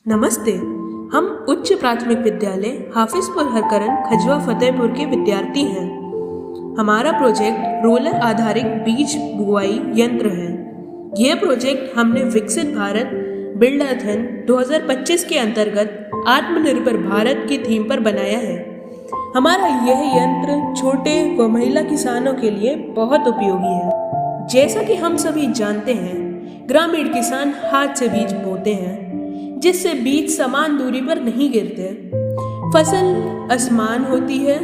नमस्ते। हम उच्च प्राथमिक विद्यालय हाफिजपुर हरकरन खजवा फतेहपुर के विद्यार्थी हैं। हमारा प्रोजेक्ट रोलर आधारित बीज बुआई यंत्र है। यह प्रोजेक्ट हमने विकसित भारत बिल्डाथन 2025 के अंतर्गत आत्मनिर्भर भारत की थीम पर बनाया है। हमारा यह यंत्र छोटे व महिला किसानों के लिए बहुत उपयोगी है। जैसा कि हम सभी जानते हैं, ग्रामीण किसान हाथ से बीज बोते हैं, जिससे बीज समान दूरी पर नहीं गिरते। फसल असमान होती है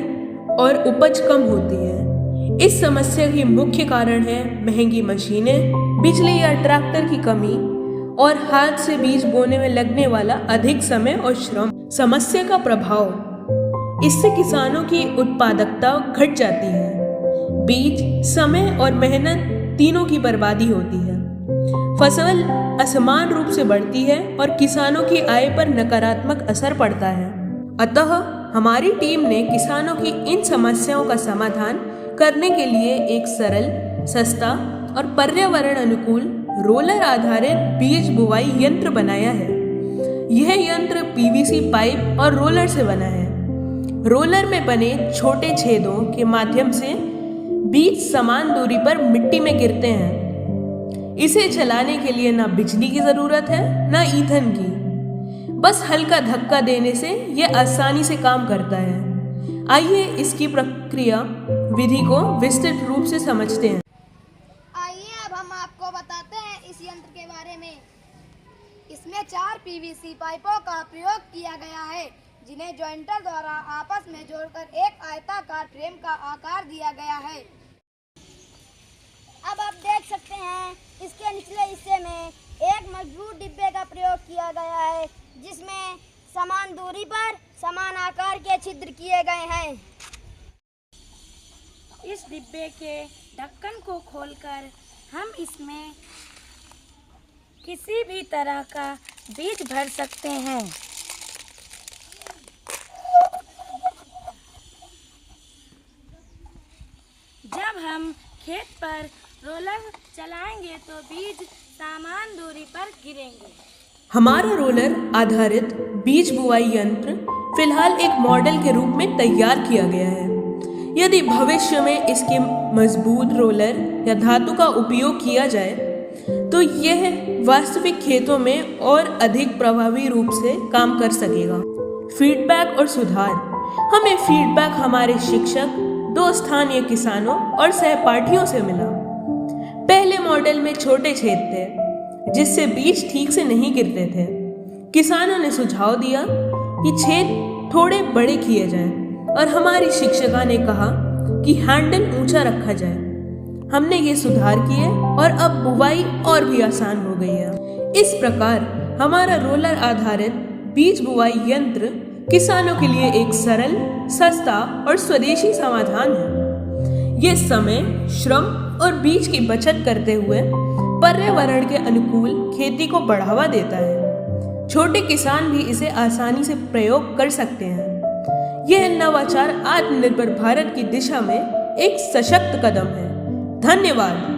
और उपज कम होती है। इस समस्या की मुख्य कारण है महंगी मशीनें, बिजली या ट्रैक्टर की कमी और हाथ से बीज बोने में लगने वाला अधिक समय और श्रम। समस्या का प्रभाव, इससे किसानों की उत्पादकता घट जाती है। बीज, समय और मेहनत तीनों की बर्बादी होती है। फसल असमान रूप से बढ़ती है और किसानों की आय पर नकारात्मक असर पड़ता है। अतः हमारी टीम ने किसानों की इन समस्याओं का समाधान करने के लिए एक सरल, सस्ता और पर्यावरण अनुकूल रोलर आधारित बीज बुवाई यंत्र बनाया है। यह यंत्र पीवीसी पाइप और रोलर से बना है। रोलर में बने छोटे छेदों के माध्यम से बीज समान दूरी पर मिट्टी में गिरते हैं। इसे चलाने के लिए ना बिजली की जरूरत है, ना ईंधन की। बस हल्का धक्का देने से यह आसानी से काम करता है। आइए इसकी प्रक्रिया विधि को विस्तृत रूप से समझते हैं। आइए अब हम आपको बताते हैं इस यंत्र के बारे में। इसमें 4 पीवीसी पाइपों का प्रयोग किया गया है, जिन्हें जॉइंटर द्वारा आपस में जोड़कर एक आयताकार फ्रेम का आकार दिया गया है। अब आप देख सकते हैं, इसके निचले हिस्से में एक मजबूत डिब्बे का प्रयोग किया गया है, जिसमें समान दूरी पर समान आकार के छिद्र किए गए हैं। इस डिब्बे के ढक्कन को खोलकर हम इसमें किसी भी तरह का बीज भर सकते हैं। जब हम खेत पर रोलर चलाएंगे तो बीज समान दूरी पर गिरेंगे। हमारा रोलर आधारित बीज बुआई यंत्र फिलहाल एक मॉडल के रूप में तैयार किया गया है। यदि भविष्य में इसके मजबूत रोलर या धातु का उपयोग किया जाए तो यह वास्तविक खेतों में और अधिक प्रभावी रूप से काम कर सकेगा। फीडबैक और सुधार, हमें फीडबैक हमारे शिक्षक, 2 स्थानीय किसानों और सहपाठियों से मिला। पहले मॉडल में छोटे छेद थे, जिससे बीज ठीक से नहीं गिरते थे। किसानों ने सुझाव दिया कि छेद थोड़े बड़े किए जाएं और हमारी शिक्षिका ने कहा कि हैंडल ऊंचा रखा जाए। हमने ये सुधार किए और अब बुवाई और भी आसान हो गई है। इस प्रकार हमारा रोलर आधारित बीज बुवाई यंत्र किसानों के लिए एक सरल, सस्ता और स्वदेशी समाधान है। ये समय, श्रम और बीज की बचत करते हुए पर्यावरण के अनुकूल खेती को बढ़ावा देता है। छोटे किसान भी इसे आसानी से प्रयोग कर सकते हैं। यह नवाचार आत्मनिर्भर भारत की दिशा में एक सशक्त कदम है। धन्यवाद।